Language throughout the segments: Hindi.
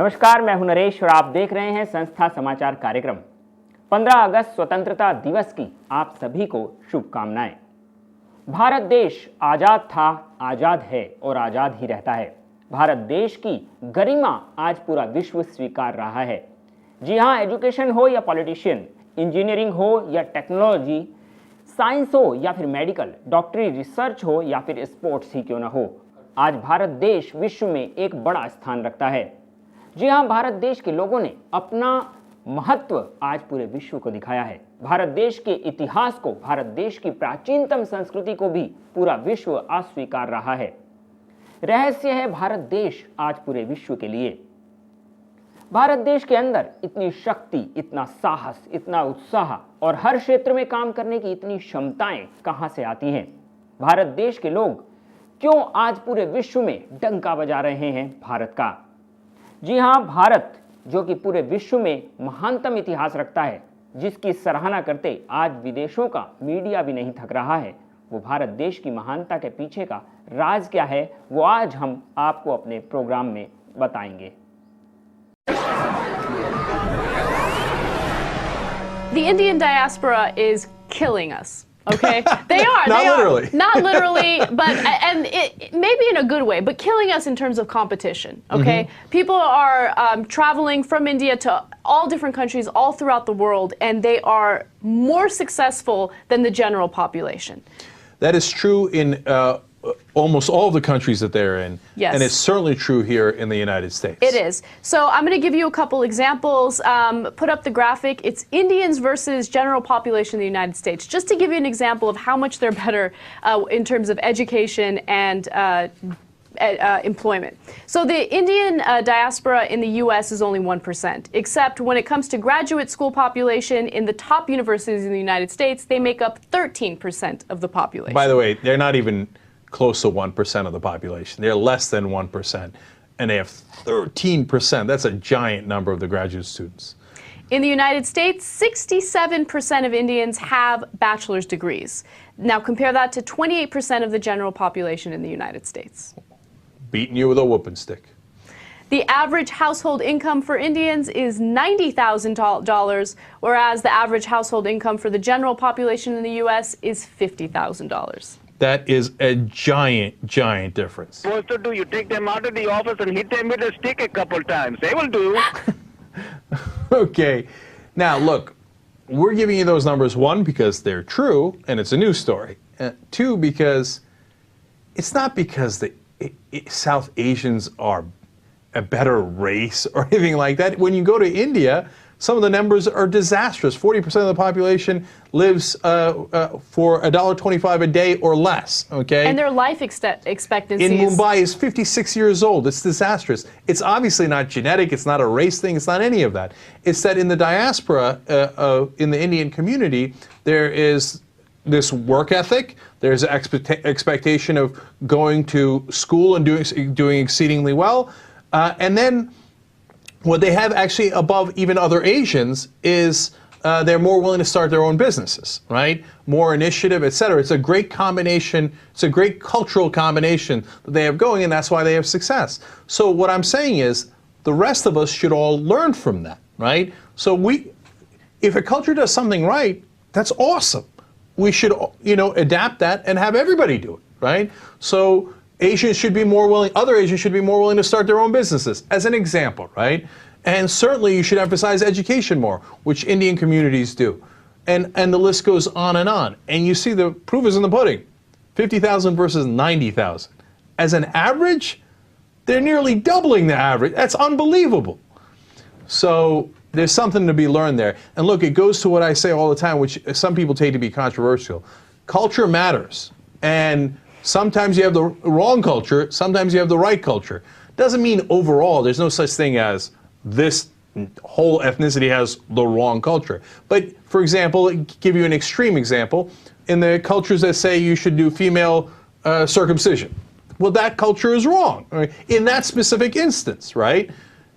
नमस्कार, मैं हूं नरेश और आप देख रहे हैं संस्था समाचार कार्यक्रम। 15 अगस्त स्वतंत्रता दिवस की आप सभी को शुभकामनाएं। भारत देश आजाद था, आजाद है और आजाद ही रहता है। भारत देश की गरिमा आज पूरा विश्व स्वीकार रहा है। जी हां, एजुकेशन हो या पॉलिटिशियन, इंजीनियरिंग हो या टेक्नोलॉजी, साइंस हो या फिर मेडिकल, डॉक्टरी रिसर्च हो या फिर स्पोर्ट्स ही क्यों ना हो, आज भारत देश विश्व में एक बड़ा स्थान रखता है। जी हां, भारत देश के लोगों ने अपना महत्व आज पूरे विश्व को दिखाया है। भारत देश के इतिहास को, भारत देश की प्राचीनतम संस्कृति को भी पूरा विश्व अस्वीकार रहा है। रहस्य है भारत देश आज पूरे विश्व के लिए। भारत देश के अंदर इतनी शक्ति, इतना साहस, इतना उत्साह और हर क्षेत्र में काम करने की इतनी क्षमताएं कहां से आती हैं? भारत देश के लोग क्यों आज पूरे विश्व में डंका बजा रहे हैं भारत का? जी हां, भारत जो कि पूरे विश्व में महानतम इतिहास रखता है, जिसकी सराहना करते आज विदेशों का मीडिया भी नहीं थक रहा है, वो भारत देश की महानता के पीछे का राज क्या है, वो आज हम आपको अपने प्रोग्राम में बताएंगे। The Indian diaspora is killing us. Okay, they are. Not literally. Not literally, but and it maybe in a good way, but killing us in terms of competition. Okay, people are traveling from India to all different countries all throughout the world, and they are more successful than the general population. That is true in almost all of the countries that they're in. Yes. And it's certainly true here in the United States. It is. So I'm going to give you a couple examples. Put up the graphic. It's Indians versus general population in the United States. Just to give you an example of how much they're better in terms of education and employment. So the Indian diaspora in the U.S. is only 1%, except when it comes to graduate school population in the top universities in the United States, they make up 13% of the population. By the way, they're not even close to 1% of the population. They're less than 1%, and they have 13%. That's a giant number of the graduate students. In the United States, 67% of Indians have bachelor's degrees. Now compare that to 28% of the general population in the United States. Beating you with a whooping stick. The average household income for Indians is $90,000, whereas the average household income for the general population in the U.S. is $50,000. That is a giant, giant difference. Supposed to do, you take them out of the office and hit them with a stick a couple times. They will do. Okay. Now, look, we're giving you those numbers, one, because they're true, and it's a news story. Two, because it's not because the South Asians are a better race or anything like that. When you go to India, some of the numbers are disastrous. 40% of the population lives for $1.25 a day or less, okay? And their life expectancy in Mumbai is 56 years old. It's disastrous. It's obviously not genetic. It's not a race thing. It's not any of that. It's that in the diaspora, in the Indian community, there is this work ethic. There's an expectation of going to school and doing exceedingly well. And then what they have actually above even other Asians is they're more willing to start their own businesses, right? More initiative, et cetera. It's a great combination. It's a great cultural combination that they have going, and that's why they have success. So what I'm saying is the rest of us should all learn from that, right? So if a culture does something right, that's awesome. We should, adapt that and have everybody do it, right? So Asians should be more willing, other Asians should be more willing to start their own businesses, as an example, right? And certainly you should emphasize education more, which Indian communities do. And the list goes on. And you see the proof is in the pudding. 50,000 versus 90,000. As an average, they're nearly doubling the average. That's unbelievable. So there's something to be learned there. And look, it goes to what I say all the time, which some people take to be controversial. Culture matters. And sometimes you have the wrong culture, sometimes you have the right culture. Doesn't mean overall there's no such thing as this whole ethnicity has the wrong culture. But for example, give you an extreme example, in the cultures that say you should do female circumcision. Well, that culture is wrong, right? In that specific instance, right?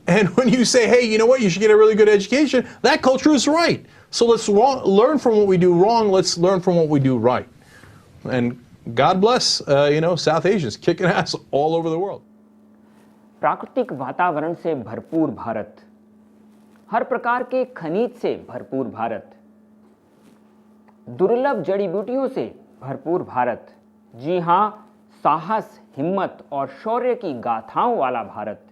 And when you say, hey, you know what, you should get a really good education, that culture is right. So let's learn from what we do wrong, let's learn from what we do right. And God bless, South Asians kicking ass all over the world. प्राकृतिक वातावरण से भरपूर भारत, हर प्रकार के खनिज से भरपूर भारत, दुर्लभ जड़ी बूटियों से भरपूर भारत, जी हां, साहस, हिम्मत और शौर्य की गाथाओं वाला भारत।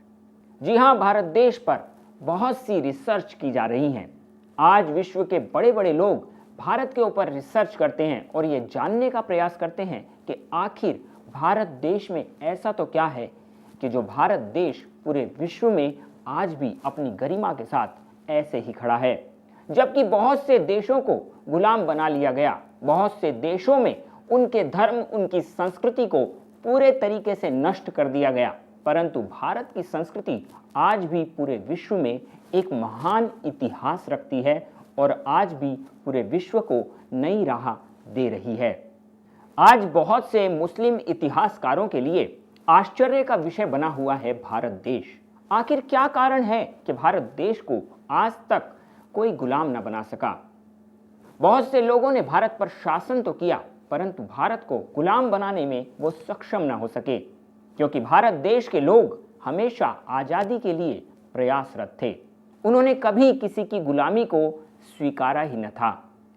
जी हां, भारत देश पर बहुत सी रिसर्च की जा रही हैं। आज विश्व के बड़े बड़े लोग भारत के ऊपर रिसर्च करते हैं और ये जानने का प्रयास करते हैं कि आखिर भारत देश में ऐसा तो क्या है कि जो भारत देश पूरे विश्व में आज भी अपनी गरिमा के साथ ऐसे ही खड़ा है। जबकि बहुत से देशों को गुलाम बना लिया गया, बहुत से देशों में उनके धर्म, उनकी संस्कृति को पूरे तरीके से नष्ट कर दिया गया, परंतु भारत की संस्कृति आज भी पूरे विश्व में एक महान इतिहास रखती है और आज भी पूरे विश्व को नई राह दे रही है। आज बहुत से मुस्लिम इतिहासकारों के लिए आश्चर्य का विषय बना हुआ है भारत देश। आखिर क्या कारण है कि भारत देश को आज तक कोई गुलाम न बना सका? बहुत से लोगों ने भारत पर शासन तो किया, परंतु भारत को गुलाम बनाने में वो सक्षम न हो सके, क्योंकि भारत देश के लोग हमेशा आज़ादी के लिए प्रयासरत थे। उन्होंने कभी किसी की गुलामी को स्वीकारा ही न था।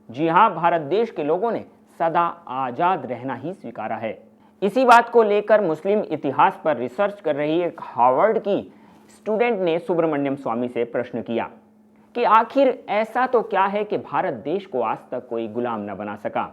जी हाँ, भारत देश के लोगों ने सदा आज़ाद रहना ही स्वीकारा है। इसी बात को लेकर मुस्लिम इतिहास पर रिसर्च कर रही एक हार्वर्ड की स्टूडेंट ने सुब्रमण्यम स्वामी से प्रश्न किया कि आखिर ऐसा तो क्या है कि भारत देश को आज तक कोई गुलाम न बना सका।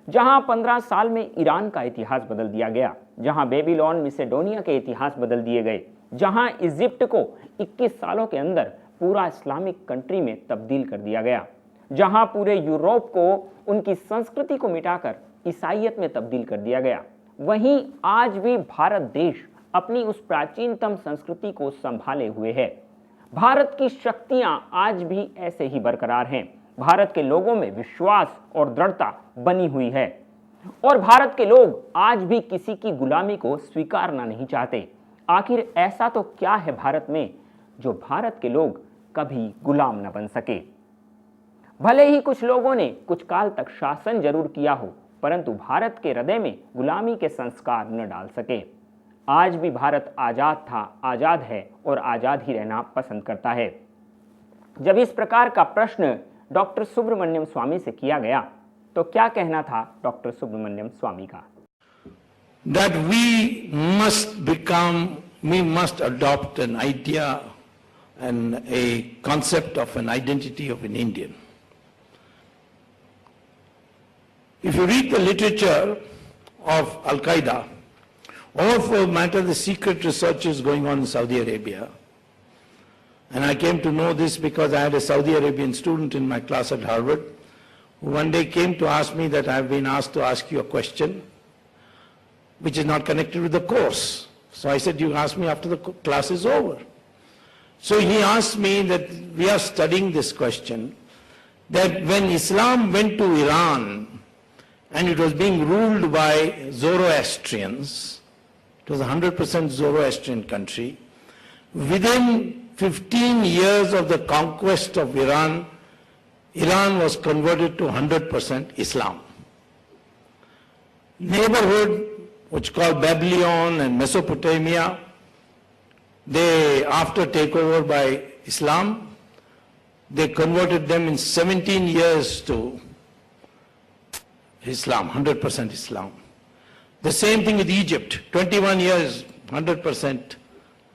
जहां 15 साल में ईरान का इतिहास बदल दिया गया, जहां बेबीलोन, मिसेडोनिया के इतिहास बदल दिए गए, जहां इजिप्ट को 21 सालों के अंदर पूरा इस्लामिक कंट्री में तब्दील कर दिया गया, जहां पूरे यूरोप को उनकी संस्कृति को मिटाकर ईसाईयत में तब्दील कर दिया गया, वहीं आज भी भारत देश अपनी उस प्राचीनतम संस्कृति को संभाले हुए है। भारत की शक्तियां आज भी ऐसे ही बरकरार हैं। भारत के लोगों में विश्वास और दृढ़ता बनी हुई है और भारत के लोग आज भी किसी की गुलामी को स्वीकारना नहीं चाहते। आखिर ऐसा तो क्या है भारत में जो भारत के लोग कभी गुलाम न बन सके? भले ही कुछ लोगों ने कुछ काल तक शासन जरूर किया हो, परंतु भारत के हृदय में गुलामी के संस्कार न डाल सके। आज भी भारत आजाद था, आजाद है और आजाद ही रहना पसंद करता है। जब इस प्रकार का प्रश्न डॉक्टर सुब्रमण्यम स्वामी से किया गया तो क्या कहना था डॉक्टर सुब्रमण्यम स्वामी का? That we must adopt an idea and a concept of an identity of an Indian. If you read the literature of Al-Qaeda, or for matter the secret researches going on in Saudi Arabia, and I came to know this because I had a Saudi Arabian student in my class at Harvard, who one day came to ask me that I have been asked to ask you a question which is not connected with the course. So I said, you ask me after the class is over. So he asked me that we are studying this question, that when Islam went to Iran and it was being ruled by Zoroastrians, it was a 100% Zoroastrian country, within 15 years of the conquest of Iran, Iran was converted to 100% Islam. Neighborhood, which called Babylon and Mesopotamia, they, after takeover by Islam, they converted them in 17 years to Islam, 100% Islam. The same thing with Egypt, 21 years, 100%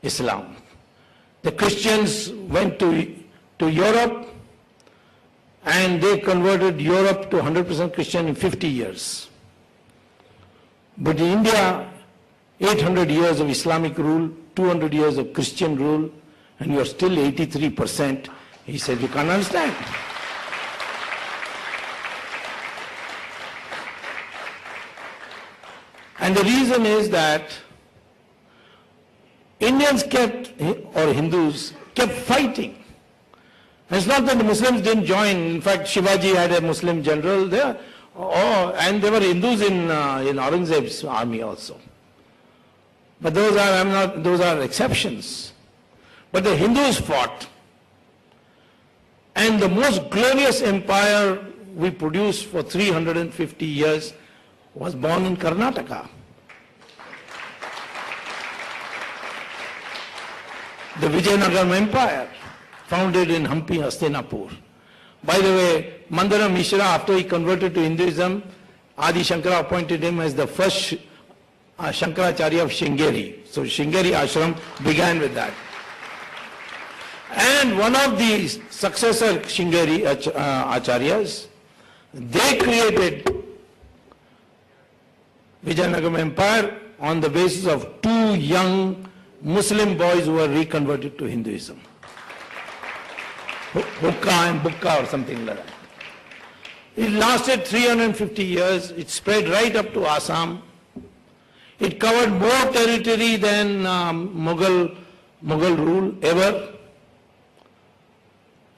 Islam. The Christians went to Europe and they converted Europe to 100% Christian in 50 years. But in India, 800 years of Islamic rule, 200 years of Christian rule, and you are still 83%. He said, you can't understand. And the reason is that Indians kept, or Hindus, kept fighting. And it's not that the Muslims didn't join. In fact, Shivaji had a Muslim general there, and there were Hindus in Aurangzeb's army also. But those are exceptions. But the Hindus fought. And the most glorious empire we produced for 350 years was born in Karnataka. the Vijayanagaram Empire, founded in Hampi, Hastinapur. By the way, Mandana Mishra, after he converted to Hinduism, Adi Shankara appointed him as the first Shankaracharya of Shringeri. So Shringeri ashram began with that. And one of the successor Shringeri acharyas, they created Vijayanagaram Empire on the basis of two young Muslim boys who were reconverted to Hinduism. Hukka and Bukka or something like that. It lasted 350 years. It spread right up to Assam. It covered more territory than Mughal rule ever.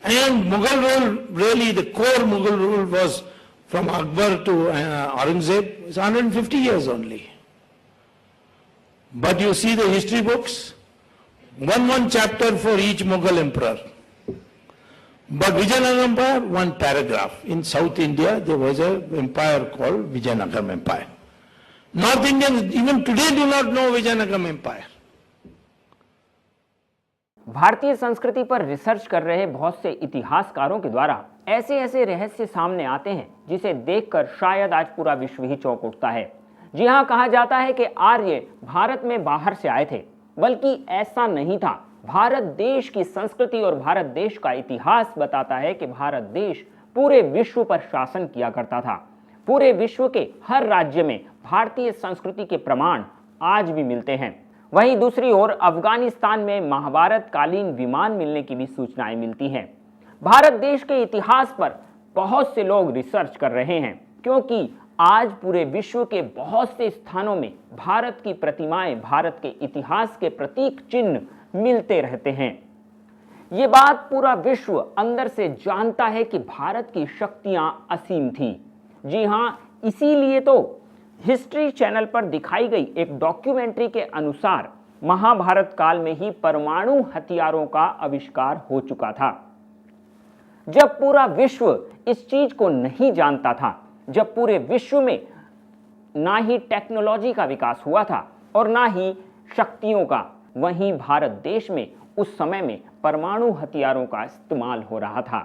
And Mughal rule, really the core Mughal rule was from Akbar to Aurangzeb. It's 150 years only. But you see the history books, one chapter for each Mughal emperor. But Vijayanagaram Empire, one paragraph. In South India, there was an empire called Vijayanagaram Empire. North Indians even today do not know Vijayanagaram Empire. भारतीय संस्कृति पर रिसर्च कर रहे बहुत से इतिहासकारों के द्वारा ऐसे ऐसे रहस्य सामने आते हैं जिसे देखकर शायद आज पूरा विश्व ही चौंक उठता है। जी हाँ, कहा जाता है कि आर्य भारत में बाहर से आए थे, बल्कि ऐसा नहीं था। भारत देश की संस्कृति और भारत देश का इतिहास बताता है कि भारत देश पूरे विश्व पर शासन किया करता था। पूरे विश्व के हर राज्य में भारतीय संस्कृति के प्रमाण आज भी मिलते हैं। वहीं दूसरी ओर अफगानिस्तान में महाभारत कालीन विमान मिलने की भी सूचनाएं मिलती हैं। भारत देश के इतिहास पर बहुत से लोग रिसर्च कर रहे हैं, क्योंकि आज पूरे विश्व के बहुत से स्थानों में भारत की प्रतिमाएं, भारत के इतिहास के प्रतीक चिन्ह मिलते रहते हैं। ये बात पूरा विश्व अंदर से जानता है कि भारत की शक्तियां असीम थी। जी हाँ, इसीलिए तो हिस्ट्री चैनल पर दिखाई गई एक डॉक्यूमेंट्री के अनुसार महाभारत काल में ही परमाणु हथियारों का आविष्कार हो चुका था। जब पूरा विश्व इस चीज को नहीं जानता था, जब पूरे विश्व में ना ही टेक्नोलॉजी का विकास हुआ था और ना ही शक्तियों का, वहीं भारत देश में उस समय में परमाणु हथियारों का इस्तेमाल हो रहा था।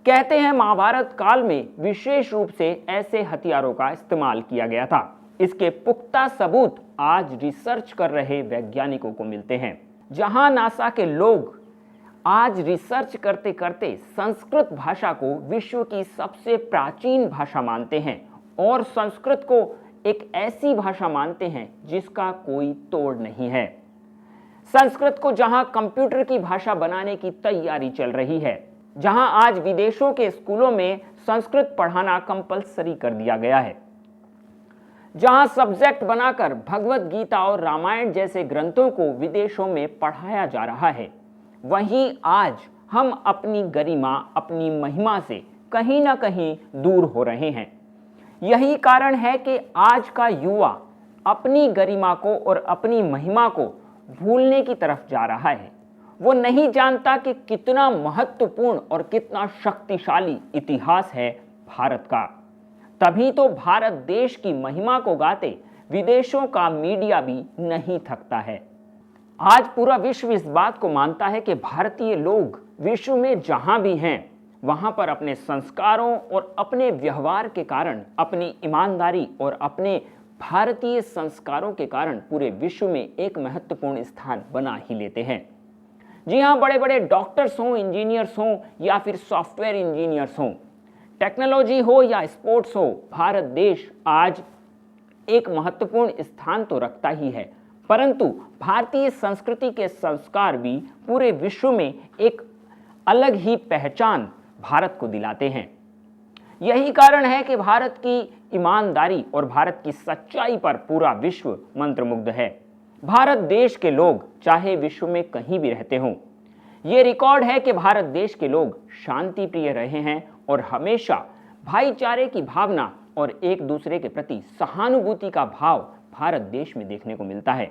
कहते हैं महाभारत काल में विशेष रूप से ऐसे हथियारों का इस्तेमाल किया गया था। इसके पुख्ता सबूत आज रिसर्च कर रहे वैज्ञानिकों को मिलते हैं। जहां नासा के लोग आज रिसर्च करते करते संस्कृत भाषा को विश्व की सबसे प्राचीन भाषा मानते हैं और संस्कृत को एक ऐसी भाषा मानते हैं जिसका कोई तोड़ नहीं है। संस्कृत को जहां कंप्यूटर की भाषा बनाने की तैयारी चल रही है, जहां आज विदेशों के स्कूलों में संस्कृत पढ़ाना कंपलसरी कर दिया गया है, जहां सब्जेक्ट बनाकर भगवत गीता और रामायण जैसे ग्रंथों को विदेशों में पढ़ाया जा रहा है, वहीं आज हम अपनी गरिमा, अपनी महिमा से कहीं ना कहीं दूर हो रहे हैं। यही कारण है कि आज का युवा अपनी गरिमा को और अपनी महिमा को भूलने की तरफ जा रहा है। वो नहीं जानता कि कितना महत्वपूर्ण और कितना शक्तिशाली इतिहास है भारत का। तभी तो भारत देश की महिमा को गाते विदेशों का मीडिया भी नहीं थकता है। आज पूरा विश्व इस बात को मानता है कि भारतीय लोग विश्व में जहां भी हैं, वहां पर अपने संस्कारों और अपने व्यवहार के कारण, अपनी ईमानदारी और अपने भारतीय संस्कारों के कारण पूरे विश्व में एक महत्वपूर्ण स्थान बना ही लेते हैं। जी हाँ, बड़े बड़े डॉक्टर्स हों, इंजीनियर्स हों या फिर सॉफ्टवेयर इंजीनियर्स हों, टेक्नोलॉजी हो या स्पोर्ट्स हो, भारत देश आज एक महत्वपूर्ण स्थान तो रखता ही है, परंतु भारतीय संस्कृति के संस्कार भी पूरे विश्व में एक अलग ही पहचान भारत को दिलाते हैं। यही कारण है कि भारत की ईमानदारी और भारत की सच्चाई पर पूरा विश्व मंत्रमुग्ध है। भारत देश के लोग चाहे विश्व में कहीं भी रहते हों, ये रिकॉर्ड है कि भारत देश के लोग शांति प्रिय रहे हैं और हमेशा भाईचारे की भावना और एक दूसरे के प्रति सहानुभूति का भाव भारत देश में देखने को मिलता है।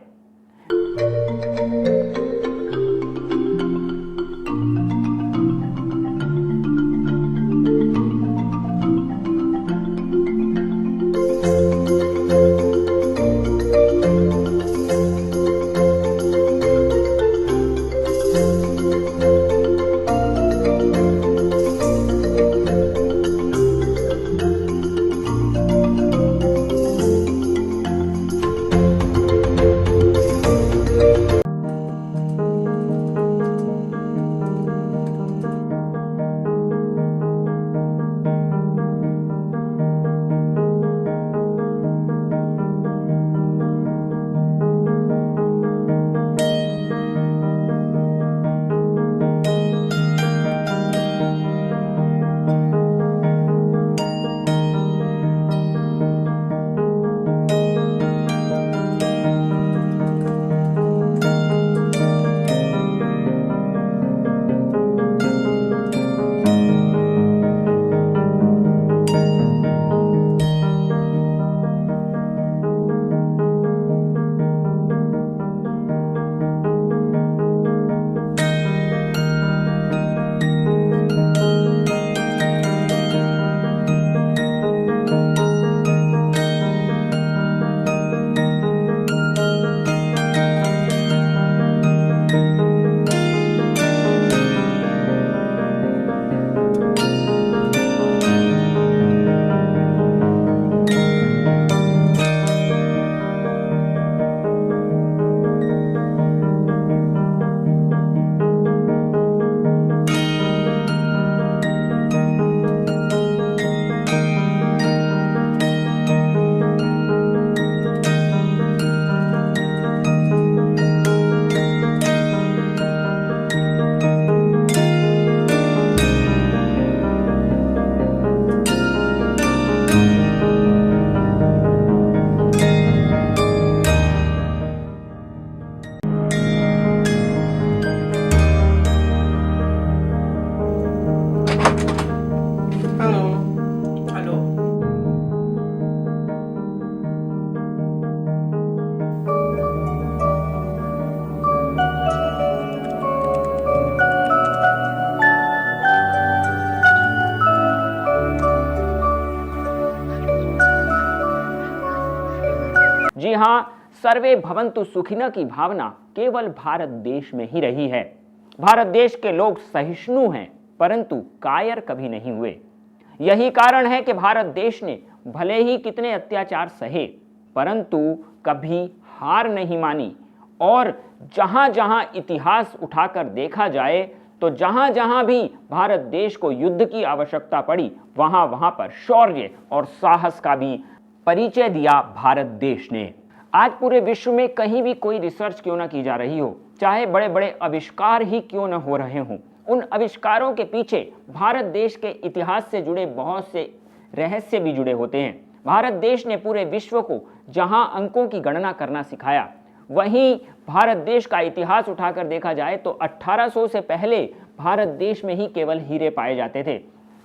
जी हां, सर्वे भवन्तु सुखिनः की भावना केवल भारत देश में ही रही है। भारत देश के लोग सहिष्णु हैं, परंतु कायर कभी नहीं हुए। यही कारण है कि भारत देश ने भले ही कितने अत्याचार सहे, परंतु कभी हार नहीं मानी, और जहां जहां इतिहास उठाकर देखा जाए तो जहां जहां भी भारत देश को युद्ध की आवश्यकता पड़ी, वहां वहां पर शौर्य और साहस का भी परिचय दिया भारत देश ने। आज पूरे विश्व में कहीं भी कोई रिसर्च क्यों ना की जा रही हो, चाहे बड़े बड़े आविष्कार ही क्यों न हो रहे हों, उन आविष्कारों के पीछे भारत देश के इतिहास से जुड़े बहुत से रहस्य भी जुड़े होते हैं। भारत देश ने पूरे विश्व को जहां अंकों की गणना करना सिखाया, वहीं भारत देश का इतिहास उठाकर देखा जाए तो 1800 से पहले भारत देश में ही केवल हीरे पाए जाते थे।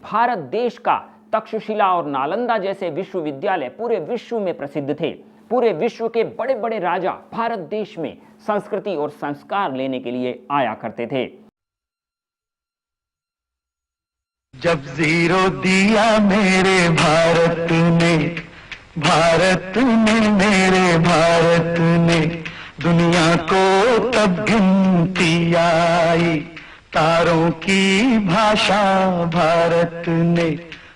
भारत देश का तक्षशिला और नालंदा जैसे विश्वविद्यालय पूरे विश्व में प्रसिद्ध थे। पूरे विश्व के बड़े बड़े राजा भारत देश में संस्कृति और संस्कार लेने के लिए आया करते थे। जब जीरो दिया मेरे भारत ने, भारत ने मेरे भारत ने, दुनिया को तब गिनती आई। तारों की भाषा भारत ने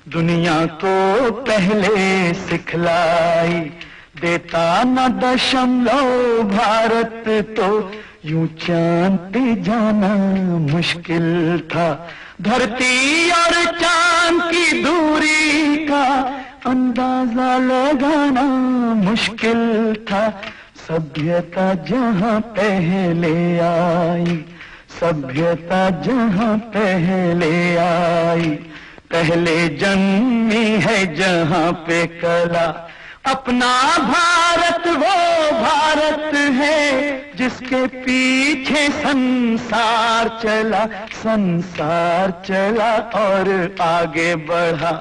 दुनिया को पहले सिखलाई। देता न दशमलव भारत तो यूं चांद जाना मुश्किल था। धरती और चांद की दूरी का अंदाजा लगाना मुश्किल था। सभ्यता जहां पहले आई, सभ्यता जहां पहले आई, पहले जन्मी है जहां पे कला। अपना भारत वो भारत है जिसके पीछे संसार चला, संसार चला और आगे बढ़ा,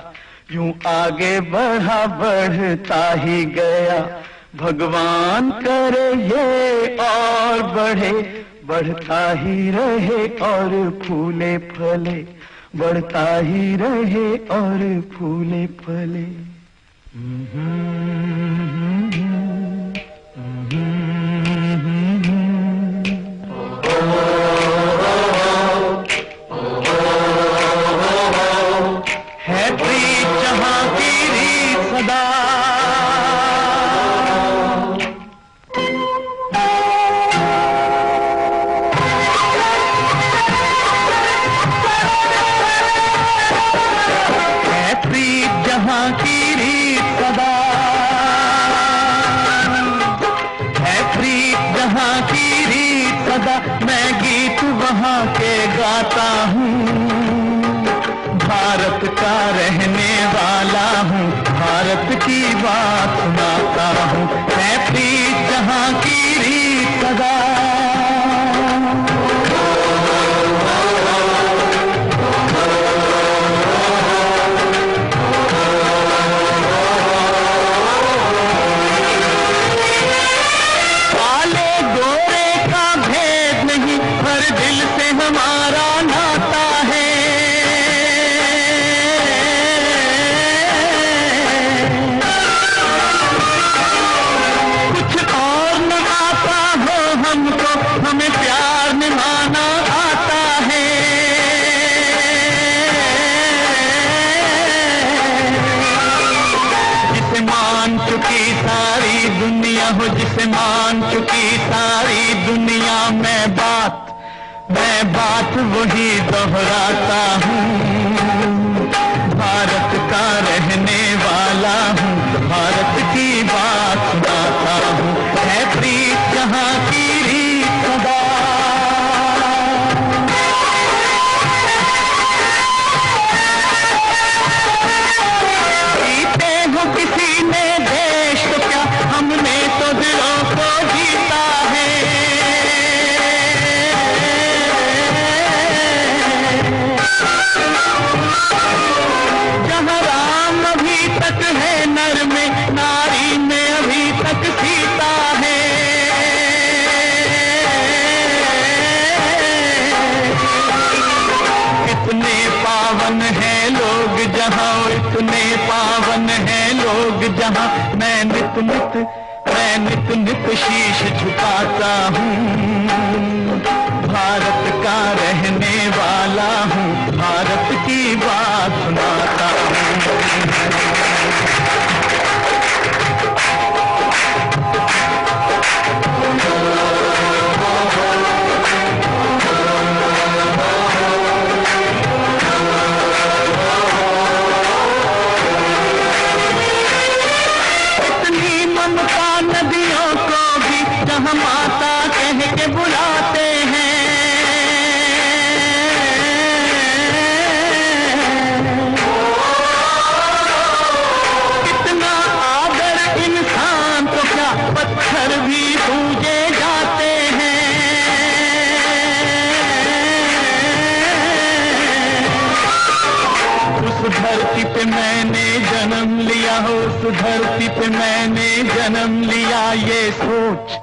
यूं आगे बढ़ा बढ़ता ही गया। भगवान करे ये और बढ़े, बढ़ता ही रहे और फूले फले, बढ़ता ही रहे और फूले फले। है प्रीत जहां की रीत सदा, है प्रीत जहां की रीत सदा, है प्रीत जहां की रीत सदा। मैं गीत वहां के गाता हूँ, भारत का रहने वाला हूँ, भारत की बात सुनाता हूँ। है प्रीत जहां की रीत सदा। काले गोरे का भेद नहीं, हर दिल से हमारा नाता है। कुछ और न आता हो हमको, हमें प्यार निभाना आता है। जिसे मान चुकी सारी दुनिया हो, जिसे मान चुकी सारी दुनिया, मैं बात वही दोहराता हूँ। भारत का रहने वाला हूँ, भारत की बात सुनाता हूँ। है प्रीत जहां की रीत सदा। जीते हो किसी ने देश तो क्या, हमने तो दिलों को जीता है। जहाँ राम अभी तक है नर में, नारी में अभी तक सीता है। इतने पावन हैं लोग जहाँ, इतने पावन हैं लोग जहाँ, मैं नित मैं नित नित शीश झुकाता हूँ। भारत का रहने वाला हूँ, भारत की बात सुनाता हूँ। इतनी ममता नदियों को भी जहाँ माता कह के बुलाते हैं। कितना आदर इंसान तो क्या पत्थर भी पूजे जाते हैं। उस धरती पे मैंने जन्म लिया हो, उस धरती पे मैंने जन्म लिया, ये सोच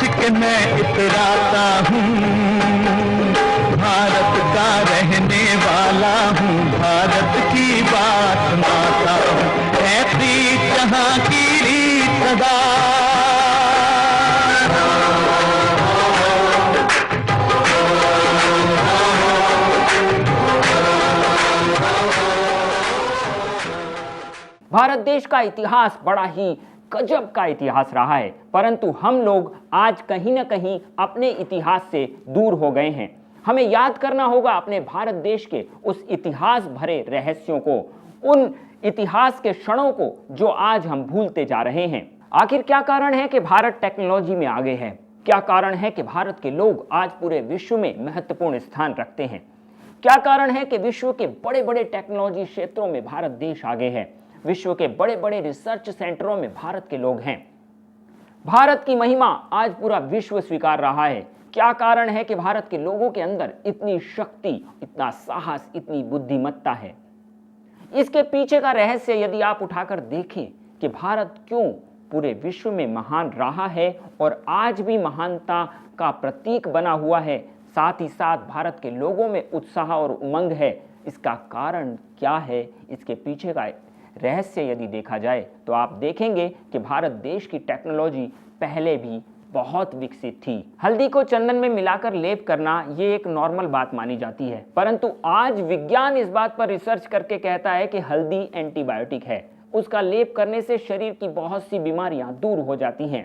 के मैं इतराता हूँ। भारत का रहने वाला हूँ, भारत की बात सुनाता हूँ। है प्रीत जहाँ की रीत सदा, भारत देश का इतिहास बड़ा ही गजब का इतिहास रहा है, परंतु हम लोग आज कहीं ना कहीं अपने इतिहास से दूर हो गए हैं। हमें याद करना होगा अपने भारत देश के उस इतिहास भरे रहस्यों को, उन इतिहास के क्षणों को जो आज हम भूलते जा रहे हैं। आखिर क्या कारण है कि भारत टेक्नोलॉजी में आगे है? क्या कारण है कि भारत के लोग आज पूरे विश्व में महत्वपूर्ण स्थान रखते हैं? क्या कारण है कि विश्व के बड़े बड़े टेक्नोलॉजी क्षेत्रों में भारत देश आगे है? विश्व के बड़े बड़े रिसर्च सेंटरों में भारत के लोग हैं। भारत की महिमा आज पूरा विश्व स्वीकार रहा है। क्या कारण है कि भारत के लोगों के अंदर इतनी शक्ति, इतना साहस, इतनी बुद्धिमत्ता है? इसके पीछे का रहस्य यदि आप उठाकर देखें कि भारत क्यों पूरे विश्व में महान रहा है और आज भी महानता का प्रतीक बना हुआ है, साथ ही साथ भारत के लोगों में उत्साह और उमंग है, इसका कारण क्या है? इसके पीछे का रहस्य यदि देखा जाए तो आप देखेंगे कि भारत देश की टेक्नोलॉजी पहले भी बहुत विकसित थी। हल्दी को चंदन में मिलाकर लेप करना ये एक नॉर्मल बात मानी जाती है, परंतु आज विज्ञान इस बात पर रिसर्च करके कहता है कि हल्दी एंटीबायोटिक है। उसका लेप करने से शरीर की बहुत सी बीमारियां दूर हो जाती हैं।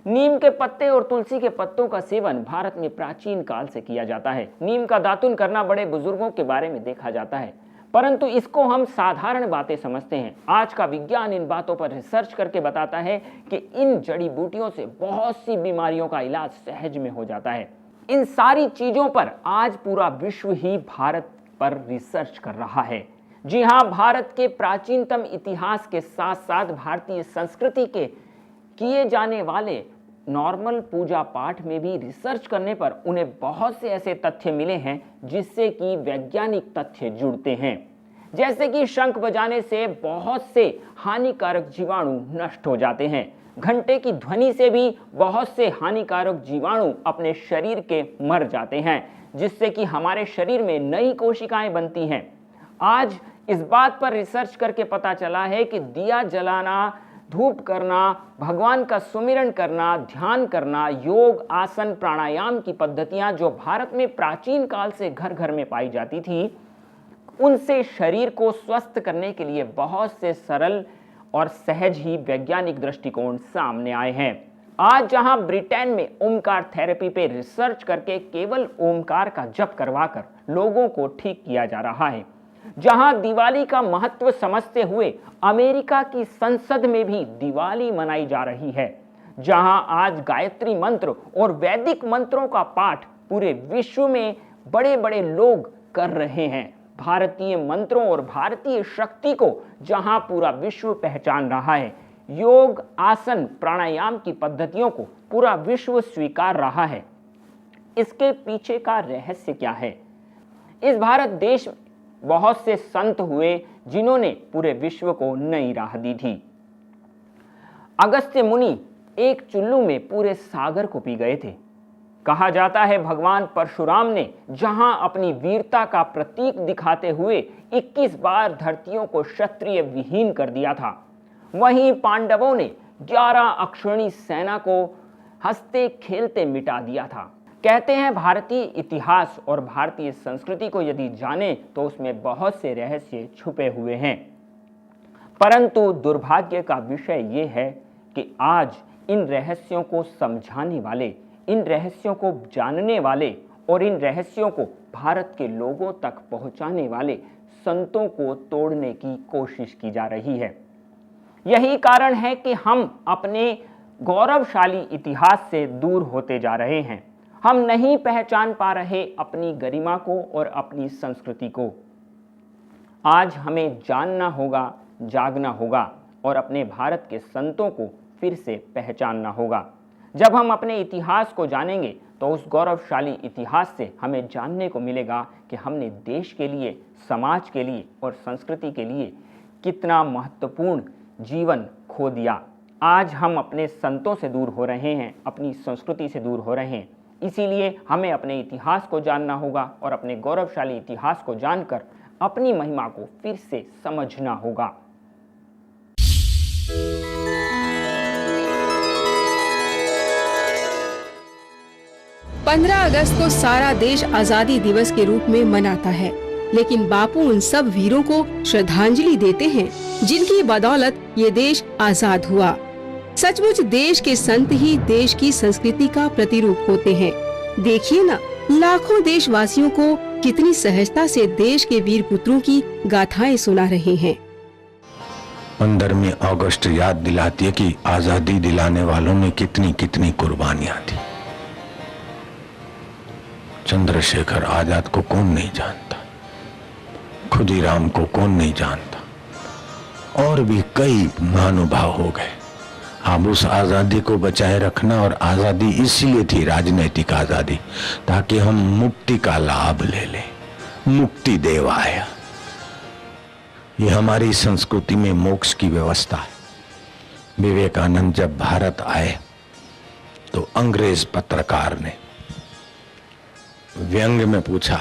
नीम के पत्ते और तुलसी के पत्तों का सेवन भारत में प्राचीन काल से किया जाता है। नीम का दातुन करना बड़े बुजुर्गों के बारे में देखा जाता है, परंतु इसको हम साधारण बातें समझते हैं। आज का विज्ञान इन बातों पर रिसर्च करके बताता है कि इन जड़ी बूटियों से बहुत सी बीमारियों का इलाज सहज में हो जाता है। इन सारी चीजों पर आज पूरा विश्व ही भारत पर रिसर्च कर रहा है। जी हाँ, भारत के प्राचीनतम इतिहास के साथ साथ भारतीय संस्कृति के किए जाने वाले नॉर्मल पूजा पाठ में भी रिसर्च करने पर उन्हें बहुत से ऐसे तथ्य मिले हैं जिससे कि वैज्ञानिक तथ्य जुड़ते हैं। जैसे कि शंख बजाने से बहुत से हानिकारक जीवाणु नष्ट हो जाते हैं। घंटे की ध्वनि से भी बहुत से हानिकारक जीवाणु अपने शरीर के मर जाते हैं, जिससे कि हमारे शरीर में नई कोशिकाएं बनती हैं। आज इस बात पर रिसर्च करके पता चला है कि दिया जलाना, धूप करना, भगवान का सुमिरन करना, ध्यान करना, योग, आसन, प्राणायाम की पद्धतियां जो भारत में प्राचीन काल से घर घर में पाई जाती थी, उनसे शरीर को स्वस्थ करने के लिए बहुत से सरल और सहज ही वैज्ञानिक दृष्टिकोण सामने आए हैं। आज जहां ब्रिटेन में ओमकार थेरेपी पे रिसर्च करके केवल ओमकार का जप करवाकर लोगों को ठीक किया जा रहा है, जहां दिवाली का महत्व समझते हुए अमेरिका की संसद में भी दिवाली मनाई जा रही है, जहां आज गायत्री मंत्र और वैदिक मंत्रों का पाठ पूरे विश्व में बड़े बड़े लोग कर रहे हैं। भारतीय मंत्रों और भारतीय शक्ति को जहां पूरा विश्व पहचान रहा है, योग, आसन, प्राणायाम की पद्धतियों को पूरा विश्व स्वीकार रहा है, इसके पीछे का रहस्य क्या है? इस भारत देश में बहुत से संत हुए जिन्होंने पूरे विश्व को नई राह दी थी। अगस्त्य मुनि एक चुल्लू में पूरे सागर को पी गए थे। कहा जाता है भगवान परशुराम ने जहां अपनी वीरता का प्रतीक दिखाते हुए 21 बार धरतियों को क्षत्रिय विहीन कर दिया था, वहीं पांडवों ने 11 अक्षौहिणी सेना को हंसते खेलते मिटा दिया था। कहते हैं भारतीय इतिहास और भारतीय संस्कृति को यदि जाने तो उसमें बहुत से रहस्य छुपे हुए हैं, परंतु दुर्भाग्य का विषय ये है कि आज इन रहस्यों को समझाने वाले, इन रहस्यों को जानने वाले और इन रहस्यों को भारत के लोगों तक पहुंचाने वाले संतों को तोड़ने की कोशिश की जा रही है। यही कारण है कि हम अपने गौरवशाली इतिहास से दूर होते जा रहे हैं। हम नहीं पहचान पा रहे अपनी गरिमा को और अपनी संस्कृति को। आज हमें जानना होगा, जागना होगा और अपने भारत के संतों को फिर से पहचानना होगा। जब हम अपने इतिहास को जानेंगे तो उस गौरवशाली इतिहास से हमें जानने को मिलेगा कि हमने देश के लिए, समाज के लिए और संस्कृति के लिए कितना महत्वपूर्ण जीवन खो दिया। आज हम अपने संतों से दूर हो रहे हैं, अपनी संस्कृति से दूर हो रहे हैं। इसीलिए हमें अपने इतिहास को जानना होगा और अपने गौरवशाली इतिहास को जानकर अपनी महिमा को फिर से समझना होगा। पंद्रह अगस्त को सारा देश आजादी दिवस के रूप में मनाता है, लेकिन बापू उन सब वीरों को श्रद्धांजलि देते हैं जिनकी बदौलत ये देश आजाद हुआ। सचमुच देश के संत ही देश की संस्कृति का प्रतिरूप होते हैं। देखिए ना, लाखों देशवासियों को कितनी सहजता से देश के वीर पुत्रों की गाथाएं सुना रहे हैं। 15 अगस्त याद दिलाती है कि आजादी दिलाने वालों ने कितनी कितनी कुर्बानियां दी। चंद्रशेखर आजाद को कौन नहीं जानता, खुदीराम को कौन नहीं जानता, और भी कई महानुभाव हो गए। अब उस आजादी को बचाए रखना, और आजादी इसीलिए थी राजनीतिक आजादी, ताकि हम मुक्ति का लाभ ले लें। मुक्ति देव आया, ये हमारी संस्कृति में मोक्ष की व्यवस्था है। विवेकानंद जब भारत आए तो अंग्रेज पत्रकार ने व्यंग में पूछा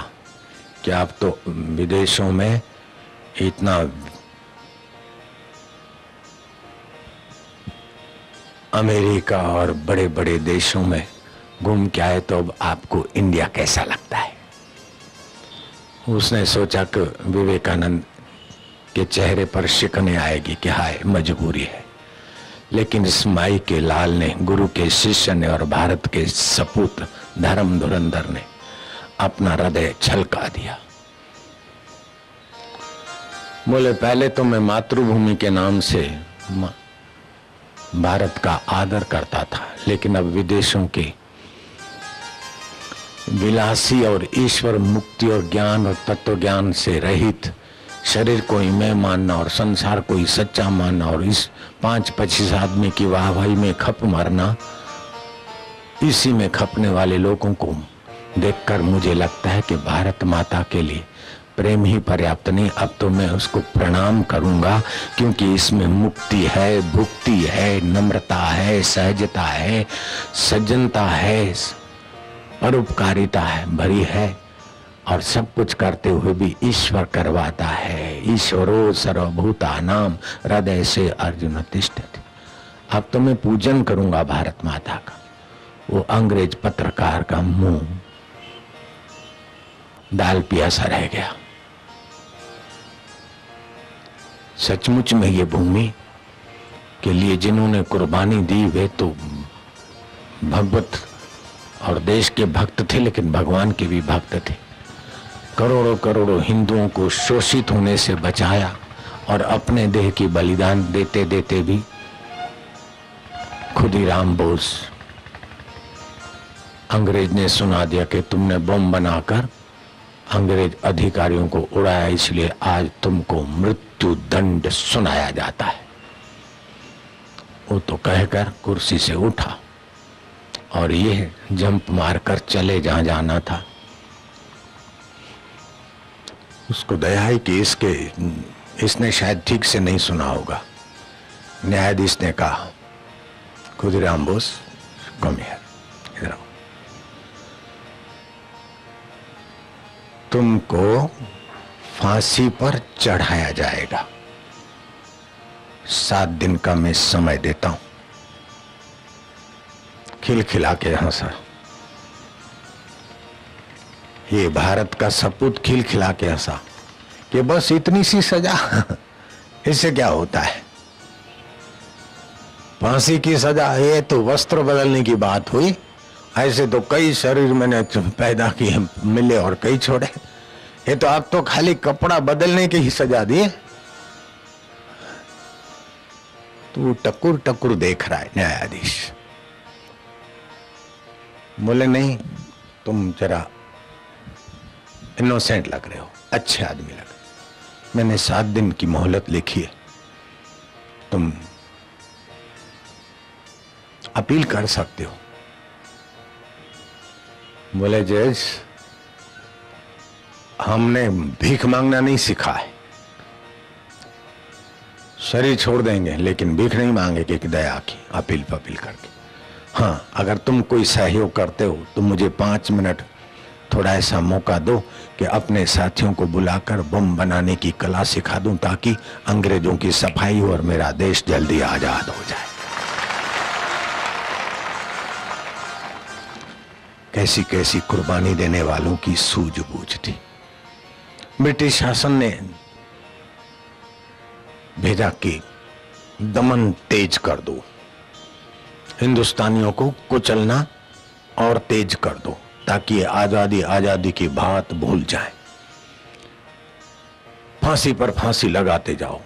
कि आप तो विदेशों में इतना अमेरिका और बड़े बड़े देशों में घूम के आए, तो अब आपको इंडिया कैसा लगता है? उसने सोचा कि विवेकानंद के चेहरे पर शिकने आएगी कि हाय मजबूरी है, लेकिन इस माई के लाल ने, गुरु के शिष्य ने और भारत के सपूत धर्म धुरंधर ने अपना हृदय छलका दिया। बोले पहले तो मैं मातृभूमि के नाम से भारत का आदर करता था, लेकिन अब विदेशों के विलासी और ईश्वर मुक्ति और ज्ञान और तत्व ज्ञान से रहित शरीर को ही मैं मानना और संसार को ही सच्चा मानना और इस 5-25 आदमी की वाहवाही में खप मारना, इसी में खपने वाले लोगों को देखकर मुझे लगता है कि भारत माता के लिए प्रेम ही पर्याप्त नहीं, अब तो मैं उसको प्रणाम करूंगा, क्योंकि इसमें मुक्ति है, भुक्ति है, नम्रता है, सहजता है, सज्जनता है, परोपकारिता है, भरी है, और सब कुछ करते हुए भी ईश्वर करवाता है। ईश्वरो सर्वभूतानां हृदय से अर्जुन तिष्ठति। अब तो मैं पूजन करूंगा भारत माता का। वो अंग्रेज पत्रकार का मुंह दाल पियासा रह गया। सचमुच में ये भूमि के लिए जिन्होंने कुर्बानी दी वे तो भगवत और देश के भक्त थे, लेकिन भगवान के भी भक्त थे। करोड़ों करोड़ों हिंदुओं को शोषित होने से बचाया और अपने देह की बलिदान देते देते भी खुदीराम बोस अंग्रेज ने सुना दिया कि तुमने बम बनाकर अंग्रेज अधिकारियों को उड़ाया, इसलिए आज तुमको मृत्यु दंड सुनाया जाता है। वो तो कहकर कुर्सी से उठा और ये जंप मारकर चले जहां जाना था। उसको दया है कि इसने शायद ठीक से नहीं सुना होगा। न्यायाधीश ने कहा, खुदीराम बोस कम हियर, इधर आओ। तुमको फांसी पर चढ़ाया जाएगा। 7 दिन का मैं समय देता हूं, खिलखिला के हंसा। ये भारत का सपूत खिलखिला के हंसा कि बस इतनी सी सजा, इससे क्या होता है। फांसी की सजा, ये तो वस्त्र बदलने की बात हुई। ऐसे तो कई शरीर मैंने पैदा किए मिले और कई छोड़े। ये तो आप तो खाली कपड़ा बदलने की ही सजा दिए। तू टकुर टकुर देख रहा है न्यायाधीश। बोले नहीं, तुम जरा इनोसेंट लग रहे हो, अच्छे आदमी लग रहे हो। मैंने 7 दिन की मोहलत लिखी है, तुम अपील कर सकते हो। बोले जज, हमने भीख मांगना नहीं सीखा है, शरीर छोड़ देंगे लेकिन भीख नहीं मांगेंगे कि दया की अपील पपील करके। हाँ, अगर तुम कोई सहयोग करते हो तो मुझे 5 मिनट थोड़ा ऐसा मौका दो कि अपने साथियों को बुलाकर बम बनाने की कला सिखा दूं, ताकि अंग्रेजों की सफाई और मेरा देश जल्दी आजाद हो जाए। कैसी कैसी कुर्बानी देने वालों की सूझबूझ थी। ब्रिटिश शासन ने भेजा कि दमन तेज कर दो, हिंदुस्तानियों को कुचलना और तेज कर दो, ताकि आजादी आजादी की बात भूल जाए। फांसी पर फांसी लगाते जाओ।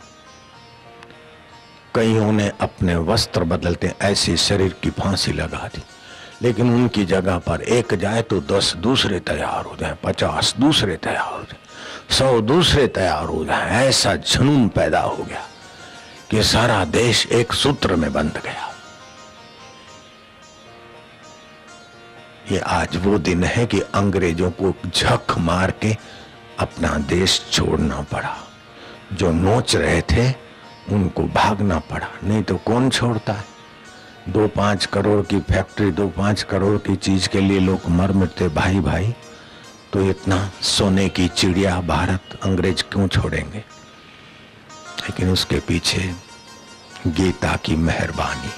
कईयों ने अपने वस्त्र बदलते ऐसे शरीर की फांसी लगा दी, लेकिन उनकी जगह पर एक जाए तो 10 दूसरे तैयार हो जाए, 50 दूसरे तैयार हो जाए, 100 दूसरे तैयार हो जाए। ऐसा जुनून पैदा हो गया कि सारा देश एक सूत्र में बंध गया। ये आज वो दिन है कि अंग्रेजों को झक मार के अपना देश छोड़ना पड़ा। जो नोच रहे थे उनको भागना पड़ा, नहीं तो कौन छोड़ता है। 2-5 करोड़ की फैक्ट्री, 2-5 करोड़ की चीज के लिए लोग मर मिटते भाई भाई, तो इतना सोने की चिड़िया भारत अंग्रेज क्यों छोड़ेंगे। लेकिन उसके पीछे गीता की मेहरबानी,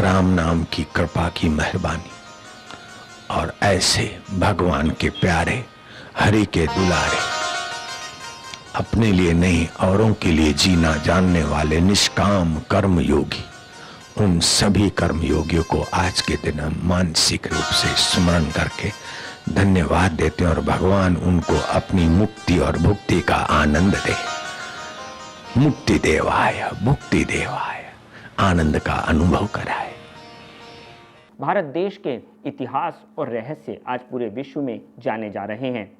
राम नाम की कृपा की मेहरबानी, और ऐसे भगवान के प्यारे, हरि के दुलारे, अपने लिए नहीं औरों के लिए जीना जानने वाले निष्काम कर्म योगी, उन सभी कर्म योगियों को आज के दिन हम मानसिक रूप से स्मरण करके धन्यवाद देते हैं और भगवान उनको अपनी मुक्ति और भुक्ति का आनंद दे। मुक्ति देवाय, भुक्ति देवाय, आनंद का अनुभव कराए। भारत देश के इतिहास और रहस्य आज पूरे विश्व में जाने जा रहे हैं।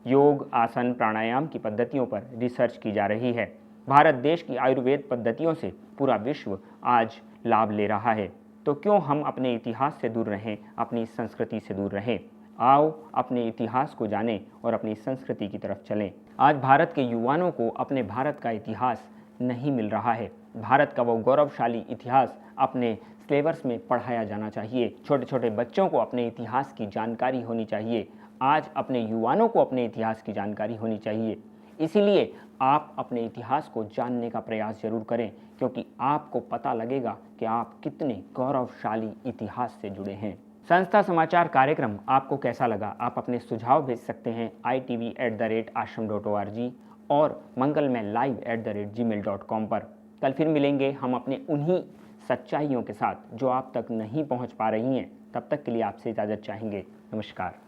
योग, आसन, प्राणायाम की पद्धतियों पर रिसर्च की जा रही है। भारत देश की आयुर्वेद पद्धतियों से पूरा विश्व आज लाभ ले रहा है। तो क्यों हम अपने इतिहास से दूर रहें, अपनी संस्कृति से दूर रहें। आओ अपने इतिहास को जानें और अपनी संस्कृति की तरफ चलें। आज भारत के युवाओं को अपने भारत का इतिहास नहीं मिल रहा है। भारत का वो गौरवशाली इतिहास अपने सिलेबस में पढ़ाया जाना चाहिए। छोटे छोटे बच्चों को अपने इतिहास की जानकारी होनी चाहिए। आज अपने युवाओं को अपने इतिहास की जानकारी होनी चाहिए। इसीलिए आप अपने इतिहास को जानने का प्रयास जरूर करें, क्योंकि आपको पता लगेगा कि आप कितने गौरवशाली इतिहास से जुड़े हैं। संस्था समाचार कार्यक्रम आपको कैसा लगा? आप अपने सुझाव भेज सकते हैं itv@ashram.org और mangalmailive@gmail.com पर। कल फिर मिलेंगे हम अपने उन्हीं सच्चाइयों के साथ जो आप तक नहीं पहुंच पा रही हैं। तब तक के लिए आपसे इजाज़त चाहेंगे। नमस्कार।